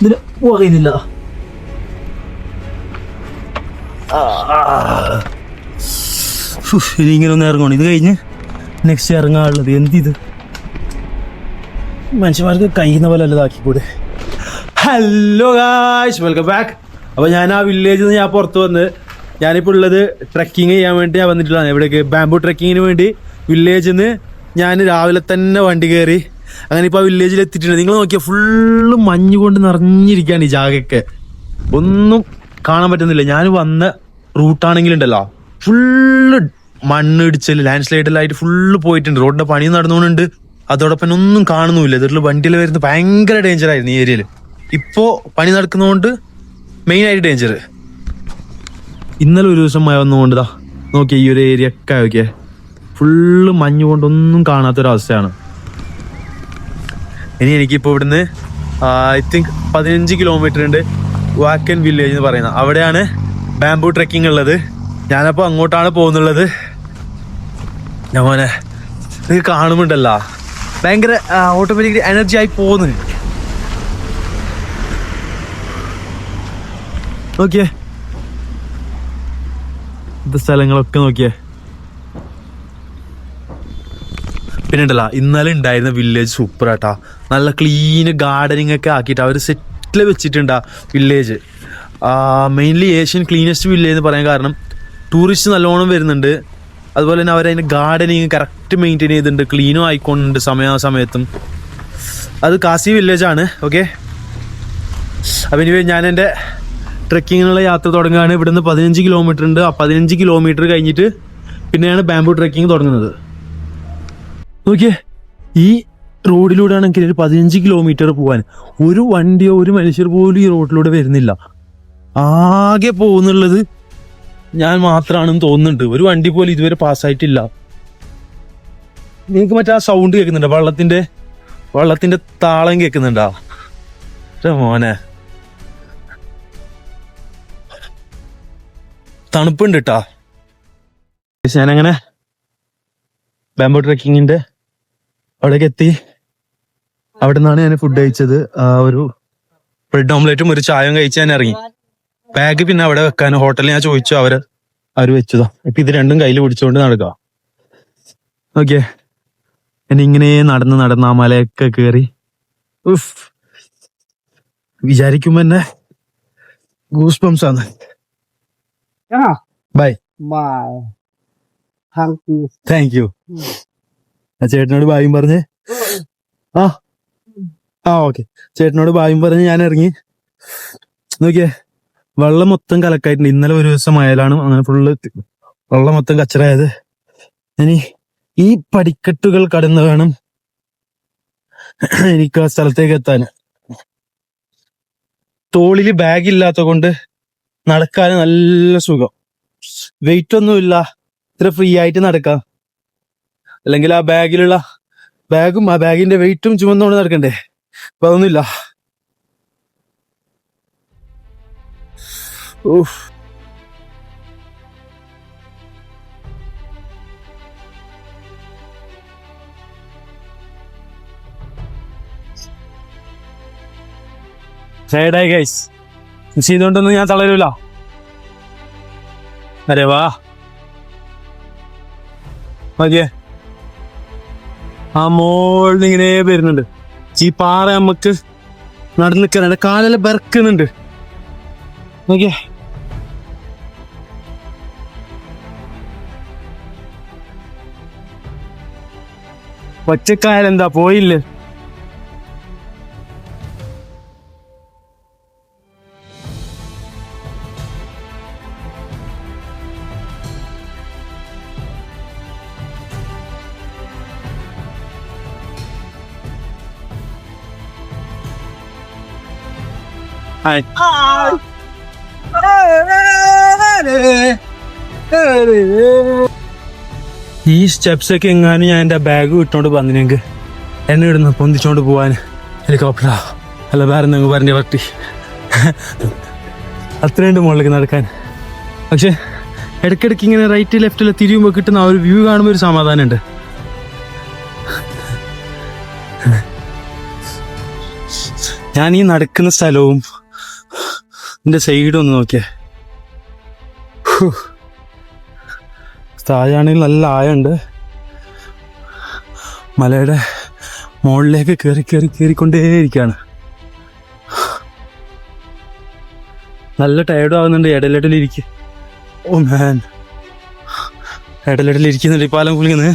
ഇതിന് പോകയില്ല. ഇനി ഇങ്ങനെ ഒന്ന് ഇറങ്ങണം. ഇത് കഴിഞ്ഞ് നെക്സ്റ്റ് ഇറങ്ങാനുള്ളത് എന്തിത്? മനുഷ്യന്മാർക്ക് കഴിയുന്ന പോലെ അല്ലതാക്കിക്കൂടെ. Hello guys, welcome back. അപ്പോൾ ഞാൻ ആ വില്ലേജിൽ നിന്ന് ഞാൻ പുറത്ത് വന്ന് ഞാനിപ്പോൾ ഉള്ളത് ട്രക്കിങ് ചെയ്യാൻ വേണ്ടി ഞാൻ വന്നിട്ടുള്ളതാണ്. എവിടേക്ക്? ബാംബു ട്രക്കിങ്ങിന് വേണ്ടി വില്ലേജിൽ നിന്ന് ഞാൻ രാവിലെ തന്നെ വണ്ടി കയറി അങ്ങനെ ഇപ്പോൾ ആ വില്ലേജിൽ എത്തിയിട്ടുണ്ട്. നിങ്ങൾ നോക്കിയാൽ ഫുള്ള് മഞ്ഞ് കൊണ്ട് നിറഞ്ഞിരിക്കുകയാണ് ഈ ജാഗയൊക്കെ. ഒന്നും കാണാൻ പറ്റുന്നില്ല. ഞാൻ വന്ന റൂട്ടാണെങ്കിലുണ്ടല്ലോ ഫുള്ള് മണ്ണ് ഇടിച്ചല് ലാൻഡ് സ്ലൈഡിലായിട്ട് ഫുള്ള് പോയിട്ടുണ്ട്. റോഡിന്റെ പണി നടന്നുകൊണ്ടുണ്ട്. അതോടൊപ്പം ഒന്നും കാണുന്നുമില്ല. ഇതിൽ വണ്ടിയിൽ വരുന്നത് ഭയങ്കര ഡേഞ്ചർ ആയിരുന്നു ഈ ഏരിയയിൽ. ഇപ്പോ പണി നടക്കുന്നതുകൊണ്ട് മെയിൻ ആയിട്ട് ഡേഞ്ചർ. ഇന്നലെ ഒരു ദിവസം മഴ വന്നുകൊണ്ടതാ നോക്കിയ ഈ ഒരു ഏരിയ ഒക്കെ നോക്കിയേ ഫുള്ള് മഞ്ഞ് കൊണ്ടൊന്നും കാണാത്തൊരവസ്ഥയാണ്. ഇനി എനിക്കിപ്പോൾ ഇവിടുന്ന് ഐ തിങ്ക് 15 കിലോമീറ്റർ ഉണ്ട് വാക്കൻ വില്ലേജ് എന്ന് പറയുന്നത്. അവിടെയാണ് ബാംബു ട്രെക്കിംഗ് ഉള്ളത്. ഞാനപ്പോൾ അങ്ങോട്ടാണ് പോകുന്നുള്ളത്. ഞാൻ മോനെ ഇത് കാണുമ്പോണ്ടല്ലോ ഭയങ്കര ഓട്ടോമാറ്റിക്കലി എനർജി ആയി പോകുന്നു. നോക്കിയേ ഇത് സ്ഥലങ്ങളൊക്കെ നോക്കിയേ. പിന്നെ ഉണ്ടല്ലോ ഇന്നലെ ഉണ്ടായിരുന്ന വില്ലേജ് സൂപ്പറാട്ടാ. നല്ല ക്ലീന് ഗാർഡനിങ് ഒക്കെ ആക്കിയിട്ട് അവർ സെറ്റിൽ വെച്ചിട്ടുണ്ട് village. Mainly Asian cleanest village എന്ന് പറയാൻ കാരണം ടൂറിസ്റ്റ് നല്ലോണം വരുന്നുണ്ട്. അതുപോലെ തന്നെ അവരതിൻ്റെ ഗാർഡനിങ് കറക്റ്റ് മെയിൻറ്റെയിൻ ചെയ്തിട്ടുണ്ട്. ക്ലീനും ആയിക്കൊണ്ടുണ്ട് സമയത്തും. അത് കാസി വില്ലേജാണ്. ഓക്കെ, അപ്പം ഇനി ഞാൻ എൻ്റെ ട്രെക്കിങ്ങിനുള്ള യാത്ര തുടങ്ങുകയാണ്. ഇവിടുന്ന് 15 കിലോമീറ്റർ ഉണ്ട്. ആ 15 കിലോമീറ്റർ കഴിഞ്ഞിട്ട് പിന്നെയാണ് ബാംബു ട്രെക്കിങ് തുടങ്ങുന്നത്. നോക്കിയേ ഈ റോഡിലൂടെയാണ് എനിക്ക് ഒരു 15 കിലോമീറ്റർ പോകാൻ. ഒരു വണ്ടിയോ ഒരു മനുഷ്യർ പോലും ഈ റോഡിലൂടെ വരുന്നില്ല. ആകെ പോകുന്നുള്ളത് ഞാൻ മാത്രമാണെന്ന് തോന്നുന്നുണ്ട്. ഒരു വണ്ടി പോലും ഇതുവരെ പാസ്സായിട്ടില്ല. നിങ്ങൾക്ക് മറ്റേ ആ സൗണ്ട് കേൾക്കുന്നുണ്ടോ? വെള്ളത്തിന്റെ താളം കേൾക്കുന്നുണ്ടോ? മോനെ തണുപ്പുണ്ട് കേട്ടാ. ഞാനങ്ങനെ ബാംബു ട്രെക്കിങ്ങിന്റെ അവിടേക്ക് എത്തി. അവിടെ നിന്നാണ് ഞാൻ ഫുഡ് കഴിച്ചത്. ഒരു ബ്രെഡ് ഓംലെറ്റും ഒരു ചായയും കഴിച്ച് ഞാൻ ഇറങ്ങി. ബാഗ് പിന്നെ അവിടെ വെക്കാൻ ഹോട്ടലിൽ ഞാൻ ചോദിച്ചു, അവര് വെച്ചതാ. ഇപ്പൊ ഇത് രണ്ടും കയ്യിൽ പിടിച്ചുകൊണ്ട് നടക്കുക. ഓക്കെ, ഇങ്ങനെ നടന്ന് ആ മലയൊക്കെ കേറി വിചാരിക്കുമ്പോ തന്നെ ഗൂസ് ബംസ് ആണ്. ബൈ. Thank you. ചേട്ടനോട് ബായും പറഞ്ഞ് ഓക്കെ, ചേട്ടനോട് ബായും പറഞ്ഞ് ഞാൻ ഇറങ്ങി. നോക്കിയേ വെള്ളം മൊത്തം കലക്കായിട്ടുണ്ട്. ഇന്നലെ ഒരു ദിവസം ആയാലാണ് അങ്ങനെ ഫുള്ള് വെള്ളം മൊത്തം കച്ചറായത്. ഇനി ഈ പടിക്കെട്ടുകൾ കടന്ന് വേണം എനിക്ക് ആ സ്ഥലത്തേക്ക് എത്താൻ. തോളില് ബാഗ് ഇല്ലാത്ത കൊണ്ട് നടക്കാൻ നല്ല സുഖം. വെയിറ്റ് ഒന്നുമില്ല, ഇത്ര ഫ്രീ ആയിട്ട് നടക്കാം. അല്ലെങ്കിൽ ആ ബാഗിലുള്ള ബാഗും ആ ബാഗിന്റെ വെയിറ്റും ചുമന്നുകൊണ്ട് നടക്കണ്ടേ. അപ്പൊ അതൊന്നുമില്ല. സൈഡായി ഗൈസ്, മിസ് ചെയ്തുകൊണ്ടൊന്നും ഞാൻ തളരൂല. അരെ വാ മതിയേ. ആ മോളിൽ ഇങ്ങനെ വരുന്നുണ്ട്. ഈ പാറ നമുക്ക് നടന്നു നിൽക്കാനുണ്ട്. കാലെല്ലാം ബെറക്കുന്നുണ്ട്. നോക്കിയേ ഒറ്റക്കായാലെന്താ പോയില്ലേ. ഈ സ്റ്റെപ്സ് ഒക്കെ എങ്ങാനും ഞാൻ എൻ്റെ ബാഗ് വിട്ടോണ്ട് വന്നിനെങ്കിൽ എന്നെ ഇടുന്നു പൊന്തിച്ചോണ്ട് പോവാൻ ഹെലികോപ്റ്ററാ അല്ല വേറെ എന്തെങ്കിലും പറഞ്ഞ പറ്റി. അത്രയുണ്ട് മുകളിലേക്ക് നടക്കാൻ. പക്ഷെ ഇടയ്ക്കിടയ്ക്ക് ഇങ്ങനെ റൈറ്റ് ലെഫ്റ്റിൽ തിരിയുമ്പോൾ കിട്ടുന്ന ആ ഒരു വ്യൂ കാണുമ്പോൾ ഒരു സമാധാനമുണ്ട്. ഞാൻ ഈ നടക്കുന്ന സ്ഥലവും എൻ്റെ സൈഡും ഒന്ന് നോക്കിയേ. താഴെയാണെങ്കിൽ നല്ല ആഴമുണ്ട്. മലയുടെ മുകളിലേക്ക് കയറിക്കൊണ്ടേയിരിക്കുകയാണ്. നല്ല ടയർഡും ആവുന്നുണ്ട്. ഇടയിലിരിക്കുക. ഓ മാൻ, ഇടയിലിരിക്കുന്നുണ്ട്. ഈ പാലം കുളിക്കുന്നത്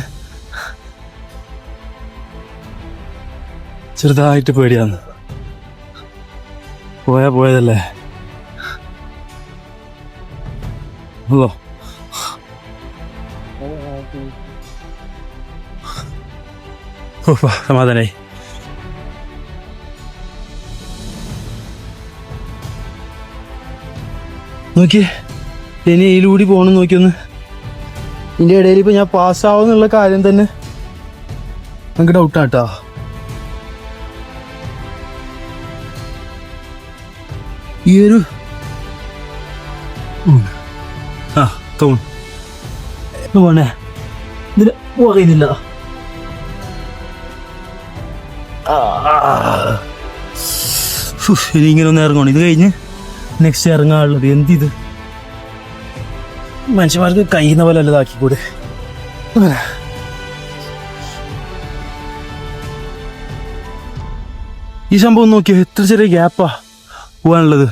ചെറുതായിട്ട് പേടിയാന്ന്. പോയതല്ലേ. ഓ സമാധാനായി. നോക്കിയേ, ഇനി ഇതിലൂടി പോകണം. നോക്കിയൊന്ന്. ഇതിൻ്റെ ഇടയിൽ ഇപ്പം ഞാൻ പാസ്സാവുന്നുള്ള കാര്യം തന്നെ നമുക്ക് ഡൗട്ടാട്ടോ. ഈ ഒരു തോന്നുന്നു പോണേ. ഇതിന് പോകയില്ല. ഇനി ഇങ്ങനെ ഒന്ന് ഇറങ്ങണം. ഇത് കഴിഞ്ഞ് നെക്സ്റ്റ് ഇറങ്ങാനുള്ളത് എന്തിത്? മനുഷ്യന്മാർക്ക് കഴിയുന്ന പോലെ അല്ല ഇതാക്കിക്കൂടെ. ഈ സംഭവം നോക്കിയോ, എത്ര ചെറിയ ഗ്യാപ്പാ പോവാനുള്ളത്.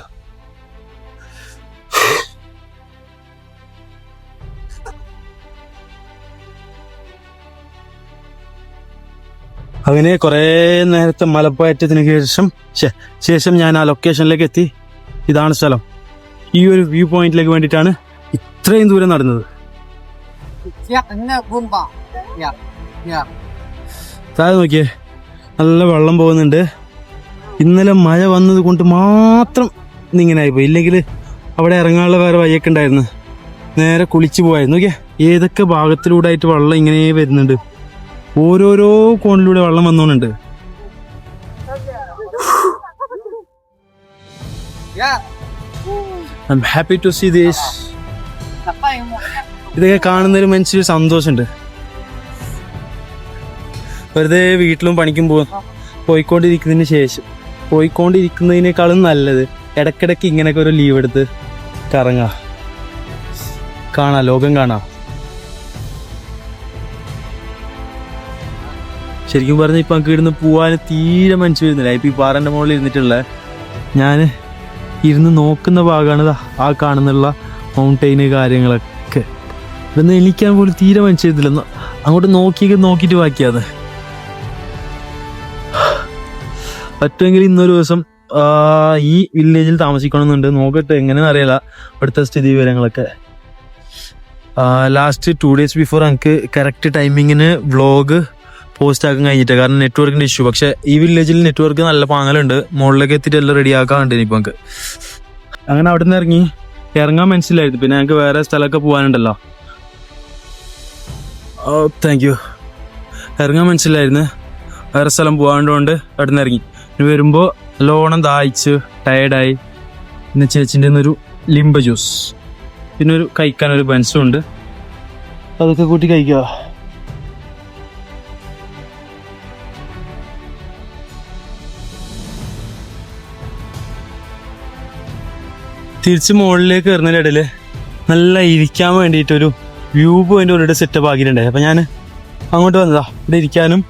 അങ്ങനെ കുറേ നേരത്തെ മലപ്പയറ്റത്തിന് ശേഷം ഞാൻ ആ ലൊക്കേഷനിലേക്ക് എത്തി. ഇതാണ് സ്ഥലം. ഈ ഒരു വ്യൂ പോയിന്റിലേക്ക് വേണ്ടിയിട്ടാണ് ഇത്രയും ദൂരം നടന്നത്. താഴെ നോക്കിയേ, നല്ല വെള്ളം പോകുന്നുണ്ട്. ഇന്നലെ മഴ വന്നത് കൊണ്ട് മാത്രം ഇന്നിങ്ങനെ ആയിപ്പോയി. ഇല്ലെങ്കിൽ അവിടെ ഇറങ്ങാനുള്ള വേറെ വഴിയൊക്കെ ഉണ്ടായിരുന്നു. നേരെ കുളിച്ച് പോയായിരുന്നു. നോക്കിയേ, ഏതൊക്കെ ഭാഗത്തിലൂടെ ആയിട്ട് വെള്ളം ഇങ്ങനെ വരുന്നുണ്ട്. ഓരോരോ കോണിലൂടെ വെള്ളം വന്നോണ്ടുണ്ട്. I'm happy to see this. ഇതൊക്കെ കാണുന്നൊരു മനസ്സിൽ സന്തോഷമുണ്ട്. വെറുതെ വീട്ടിലും പണിക്കും പോയിക്കൊണ്ടിരിക്കുന്നതിനേക്കാളും നല്ലത് ഇടയ്ക്കിടയ്ക്ക് ഇങ്ങനെയൊക്കെ ഒരു ലീവ് എടുത്ത് കാണാം, ലോകം കാണാം. ശരിക്കും പറഞ്ഞാൽ ഇപ്പം നമുക്ക് ഇവിടുന്ന് പോകാൻ തീരെ മനസ്സ് വരുന്നില്ല. ഇപ്പം ഈ പാറൻ്റെ മുകളിൽ ഇരുന്നിട്ടുള്ള ഞാൻ ഇരുന്ന് നോക്കുന്ന ഭാഗമാണ് ആ കാണുന്നുള്ള മൗണ്ടെയിന് കാര്യങ്ങളൊക്കെ. ഇവിടുന്ന് എണീക്കാൻ പോലും തീരെ മനസ്സ് വരുന്നില്ല. അങ്ങോട്ട് നോക്കിയിട്ട് ബാക്കിയാണ്. പറ്റുമെങ്കിൽ ഇന്നൊരു ദിവസം ഈ വില്ലേജിൽ താമസിക്കണമെന്നുണ്ട്. നോക്കട്ടെ, എങ്ങനെയെന്ന് അറിയില്ല ഇവിടുത്തെ സ്ഥിതി വിവരങ്ങളൊക്കെ. ലാസ്റ്റ് 2 days ബിഫോർ എനിക്ക് കറക്റ്റ് ടൈമിങ്ങിന് വ്ളോഗ് പോസ്റ്റ് ആക്കാൻ കഴിഞ്ഞിട്ട്, കാരണം നെറ്റ്വർക്കിൻ്റെ ഇഷ്യൂ. പക്ഷേ ഈ വില്ലേജിൽ നെറ്റ്വർക്ക് നല്ല പാങ്ങലുണ്ട്. മുകളിലേക്ക് എത്തിയിട്ട് എല്ലാം റെഡി ആക്കാറുണ്ട്. ഇനിയിപ്പോൾ നമുക്ക് അങ്ങനെ അവിടെ നിന്ന് ഇറങ്ങാൻ മനസ്സിലായിരുന്നു. പിന്നെ ഞങ്ങൾക്ക് വേറെ സ്ഥലമൊക്കെ പോകാനുണ്ടല്ലോ. Thank you. ഇറങ്ങാൻ മനസ്സിലായിരുന്നു, വേറെ സ്ഥലം പോകാണ്ടതുകൊണ്ട് അവിടെ നിന്ന് ഇറങ്ങി. ഇനി വരുമ്പോൾ നല്ലോണം ദാഹിച്ച് ടയേർഡായി. പിന്നെ ചേച്ചിൻ്റെ ഒരു ലിംബ ജ്യൂസ്, പിന്നെ ഒരു കഴിക്കാനൊരു ബൻസും ഉണ്ട്. അതൊക്കെ കൂട്ടി കഴിക്കുക. തിരിച്ച് മുകളിലേക്ക് കയറുന്നതിൻ്റെ ഇടയിൽ നല്ല ഇരിക്കാൻ വേണ്ടിയിട്ടൊരു വ്യൂ പോയിന്റ് ഓൾറെഡി സെറ്റപ്പ് ആക്കിയിട്ടുണ്ടായി. അപ്പം ഞാൻ അങ്ങോട്ട് വന്നതാ. ഇവിടെ ഇരിക്കാനും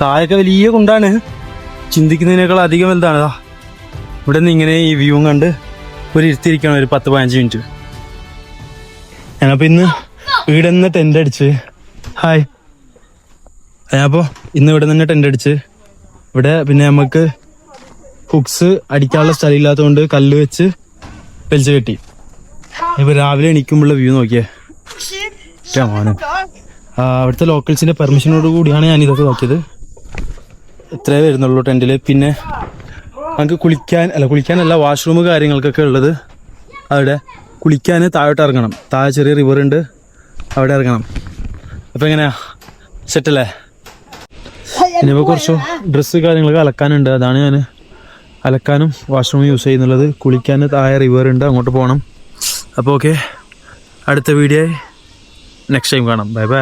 താഴെയൊക്കെ വലിയ കുണ്ടാണ്, ചിന്തിക്കുന്നതിനേക്കാൾ അധികം വലുതാണ്. ഇവിടെ നിന്ന് ഇങ്ങനെ ഈ വ്യൂ കണ്ട് ഒരു ഇരുത്തിരിക്കണം ഒരു 10-15 മിനിറ്റ്. ഞാനപ്പോൾ ഇന്ന് ഇവിടെ നിന്ന് ടെൻ്റ് അടിച്ച് ഞാനപ്പോൾ ഇന്ന് ഇവിടെ നിന്ന് ടെൻ്റ് അടിച്ച് ഇവിടെ പിന്നെ നമുക്ക് ഹുക്സ് അടിക്കാനുള്ള സ്ഥലം ഇല്ലാത്തതുകൊണ്ട് കല്ല് വെച്ച് വലിച്ചു കെട്ടി. ഇപ്പൊ രാവിലെ എണീക്കുമ്പോഴുള്ള വ്യൂ നോക്കിയേ. അവിടുത്തെ ലോക്കൽസിന്റെ പെർമിഷനോട് കൂടിയാണ് ഞാൻ ഇതൊക്കെ നോക്കിയത്. ഇത്രേ വരുന്നുള്ളൂ ടെന്റില്. പിന്നെ നമുക്ക് കുളിക്കാനല്ല വാഷ്റൂം കാര്യങ്ങൾക്കൊക്കെ ഉള്ളത്. അവിടെ കുളിക്കാൻ താഴോട്ട് ഇറങ്ങണം. താഴെ ചെറിയ റിവർ ഉണ്ട്, അവിടെ ഇറങ്ങണം. അപ്പം എങ്ങനെയാ, സെറ്റല്ലേ? ഇനിയിപ്പോൾ കുറച്ച് ഡ്രസ്സ് കാര്യങ്ങളൊക്കെ അലക്കാനുണ്ട്. അതാണ് ഞാൻ അലക്കാനും വാഷ്റൂം യൂസ് ചെയ്യുന്നുള്ളത്. കുളിക്കാൻ താഴെ റിവർ ഉണ്ട്, അങ്ങോട്ട് പോകണം. അപ്പോൾ ഓക്കെ, അടുത്ത വീഡിയോ നെക്സ്റ്റ് ടൈം കാണാം. Bye bye.